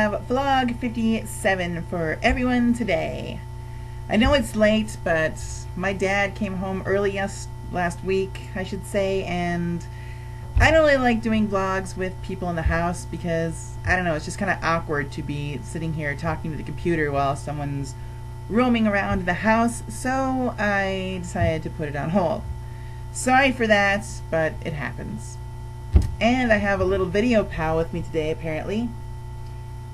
have vlog 57 for everyone today. I know it's late, but my dad came home early last week, I should say, and I don't really like doing vlogs with people in the house because, I don't know, it's just kind of awkward to be sitting here talking to the computer while someone's roaming around the house, so I decided to put it on hold. Sorry for that, but it happens. And I have a little video pal with me today, apparently.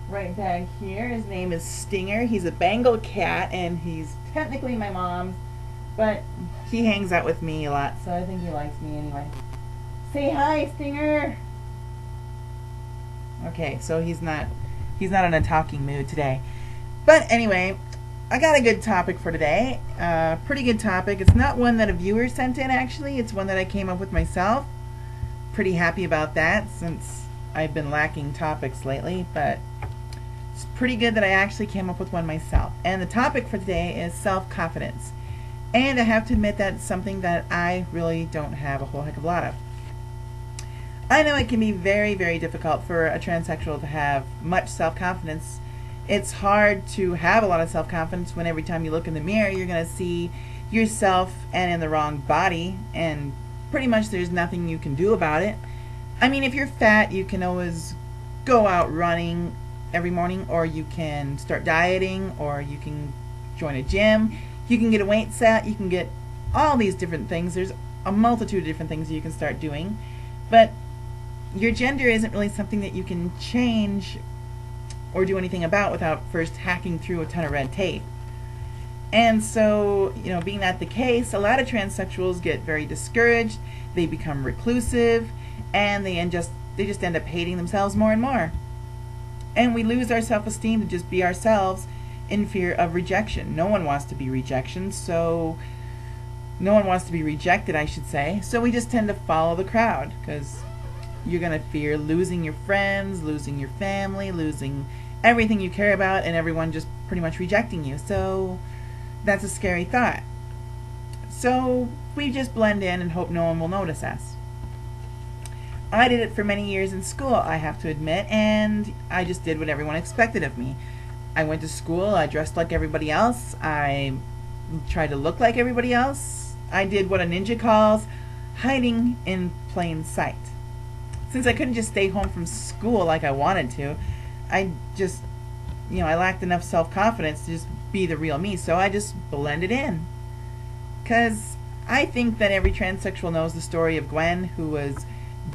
Right back here. His name is Stinger. He's a Bengal cat, and he's technically my mom's, but he hangs out with me a lot, so I think he likes me anyway. Say hi, Stinger! Okay, so he's not in a talking mood today. But anyway, I got a good topic for today. Pretty good topic. It's not one that a viewer sent in, actually. It's one that I came up with myself. Pretty happy about that, since I've been lacking topics lately, but it's pretty good that I actually came up with one myself. And the topic for today is self-confidence. And I have to admit that's something that I really don't have a whole heck of a lot of. I know it can be very, very difficult for a transsexual to have much self-confidence. It's hard to have a lot of self-confidence when every time you look in the mirror you're going to see yourself and in the wrong body, and pretty much there's nothing you can do about it. I mean, if you're fat, you can always go out running every morning, or you can start dieting, or you can join a gym, you can get a weight set, you can get all these different things. There's a multitude of different things you can start doing, but your gender isn't really something that you can change or do anything about without first hacking through a ton of red tape. And so, being that the case, a lot of transsexuals get very discouraged, they become reclusive, and they just end up hating themselves more and more. And we lose our self-esteem to just be ourselves in fear of rejection. No one wants to be rejected, so no one wants to be rejected, I should say. So we just tend to follow the crowd, because you're going to fear losing your friends, losing your family, losing everything you care about, and everyone just pretty much rejecting you. So that's a scary thought. So we just blend in and hope no one will notice us. I did it for many years in school, I have to admit, and I just did what everyone expected of me. I went to school, I dressed like everybody else, I tried to look like everybody else. I did what a ninja calls hiding in plain sight. Since I couldn't just stay home from school like I wanted to, I just, I lacked enough self-confidence to just be the real me, so I just blended in. Because I think that every transsexual knows the story of Gwen, who was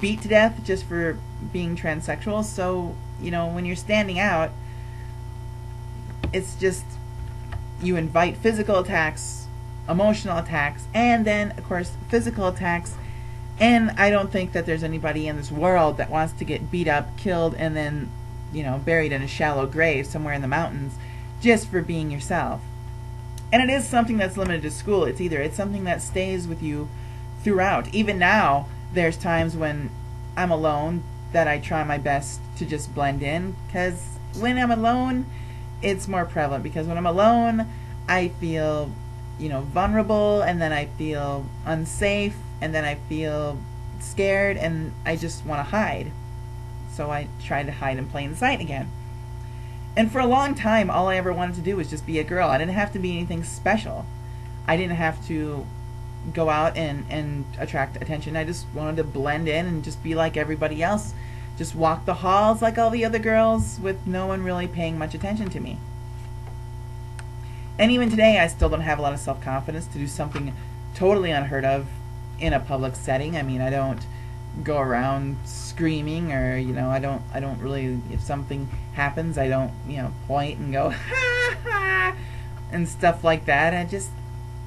beat to death just for being transsexual. So, when you're standing out, it's just, you invite physical attacks, emotional attacks, and then, of course, physical attacks. And I don't think that there's anybody in this world that wants to get beat up, killed, and then, buried in a shallow grave somewhere in the mountains just for being yourself. And it is something that's limited to school. It's something that stays with you throughout. Even now, there's times when I'm alone that I try my best to just blend in, because when I'm alone, it's more prevalent. Because when I'm alone, I feel, vulnerable, and then I feel unsafe, and then I feel scared, and I just want to hide. So I try to hide in plain sight again. And for a long time, all I ever wanted to do was just be a girl. I didn't have to be anything special. I didn't have to go out and attract attention. I just wanted to blend in and just be like everybody else. Just walk the halls like all the other girls, with no one really paying much attention to me. And even today, I still don't have a lot of self-confidence to do something totally unheard of in a public setting. I mean, I don't go around screaming, or I don't really, if something happens, I don't point and go ha ha and stuff like that.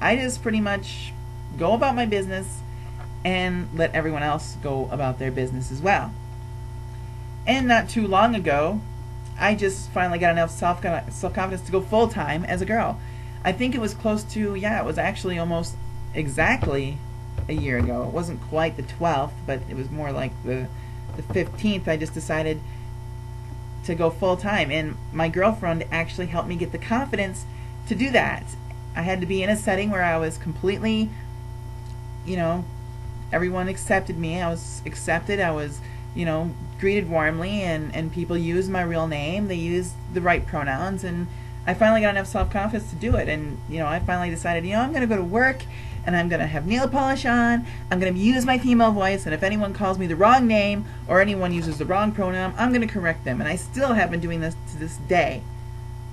I just pretty much go about my business and let everyone else go about their business as well. And not too long ago, I just finally got enough self-confidence to go full-time as a girl. I think it was close to, it was actually almost exactly a year ago. It wasn't quite the 12th, but it was more like the 15th. I just decided to go full-time, and my girlfriend actually helped me get the confidence to do that. I had to be in a setting where I was completely, everyone accepted me. I was accepted. I was, greeted warmly, and people use my real name. They use the right pronouns, and I finally got enough self-confidence to do it. And I finally decided, I'm going to go to work and I'm going to have nail polish on. I'm going to use my female voice, and if anyone calls me the wrong name or anyone uses the wrong pronoun, I'm going to correct them. And I still have been doing this to this day.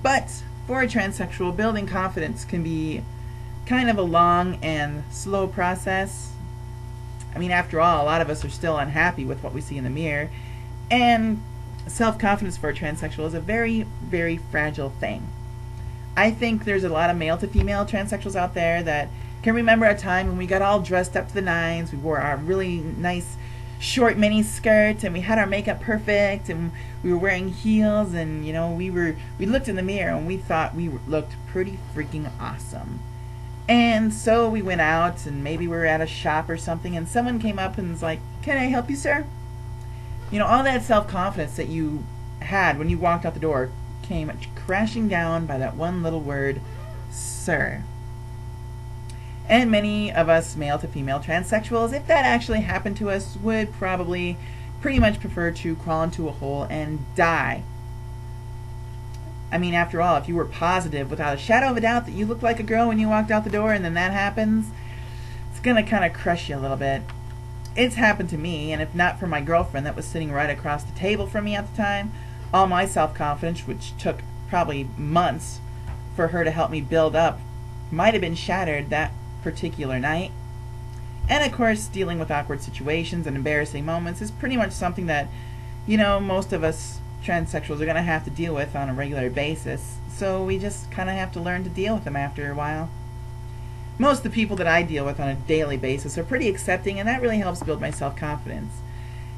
But for a transsexual, building confidence can be kind of a long and slow process. I mean, after all, a lot of us are still unhappy with what we see in the mirror, and self-confidence for a transsexual is a very, very fragile thing. I think there's a lot of male to female transsexuals out there that can remember a time when we got all dressed up to the nines. We wore our really nice short mini skirts, and we had our makeup perfect, and we were wearing heels, and we looked in the mirror and we thought we looked pretty freaking awesome. And so we went out, and maybe we were at a shop or something, and someone came up and was like, "Can I help you, sir?" All that self-confidence that you had when you walked out the door came crashing down by that one little word, sir. And many of us male to female transsexuals, if that actually happened to us, would probably pretty much prefer to crawl into a hole and die. I mean, after all, if you were positive without a shadow of a doubt that you looked like a girl when you walked out the door, and then that happens, it's going to kind of crush you a little bit. It's happened to me, and if not for my girlfriend that was sitting right across the table from me at the time, all my self-confidence, which took probably months for her to help me build up, might have been shattered that particular night. And of course, dealing with awkward situations and embarrassing moments is pretty much something that, most of us transsexuals are going to have to deal with on a regular basis. So we just kind of have to learn to deal with them after a while. Most of the people that I deal with on a daily basis are pretty accepting, and that really helps build my self-confidence.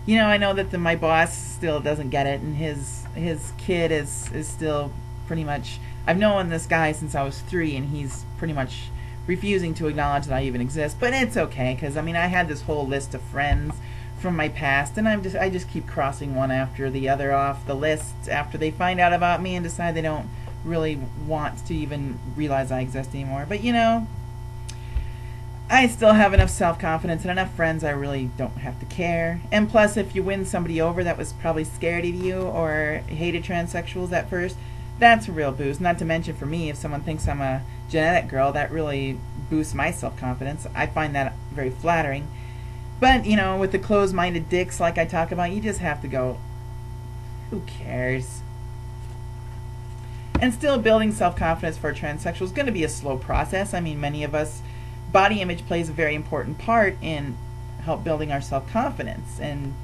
I know that my boss still doesn't get it, and his kid is still pretty much, I've known this guy since I was 3, and he's pretty much refusing to acknowledge that I even exist. But it's okay, because I had this whole list of friends from my past, and I just keep crossing one after the other off the list after they find out about me and decide they don't really want to even realize I exist anymore. But I still have enough self-confidence and enough friends, I really don't have to care. And plus, if you win somebody over that was probably scared of you or hated transsexuals at first, that's a real boost. Not to mention, for me, if someone thinks I'm a genetic girl, that really boosts my self-confidence. I find that very flattering. But, with the closed-minded dicks like I talk about, you just have to go, who cares? And still, building self-confidence for a transsexual is going to be a slow process. Many of us, body image plays a very important part in help building our self-confidence. And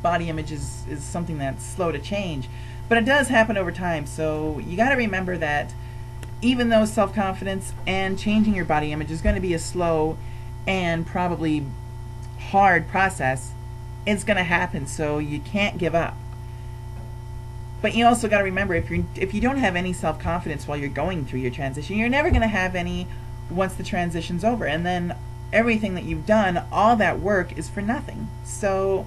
body image is something that's slow to change. But it does happen over time. So you got to remember that even though self-confidence and changing your body image is going to be a slow and probably hard process, it's going to happen, so you can't give up. But you also got to remember, if you don't have any self-confidence while you're going through your transition, you're never going to have any once the transition's over, and then everything that you've done, all that work is for nothing. So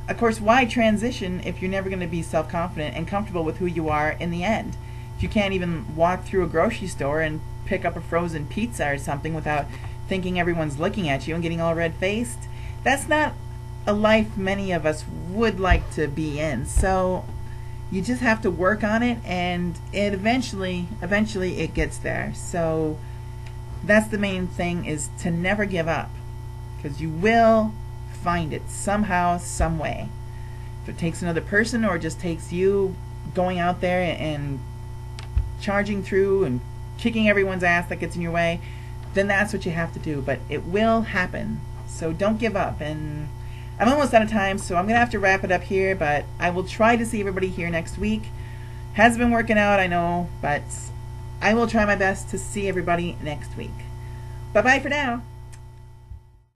of course, why transition if you're never going to be self-confident and comfortable with who you are in the end? If you can't even walk through a grocery store and pick up a frozen pizza or something without thinking everyone's looking at you and getting all red-faced, that's not a life many of us would like to be in. So you just have to work on it, and it eventually it gets there. So that's the main thing, is to never give up, because you will find it somehow, some way. If it takes another person or just takes you going out there and charging through and kicking everyone's ass that gets in your way, then that's what you have to do. But it will happen, so don't give up. And I'm almost out of time, so I'm gonna have to wrap it up here, but I will try to see everybody here next week. Hasn't been working out, I know, but I will try my best to see everybody next week. Bye bye for now.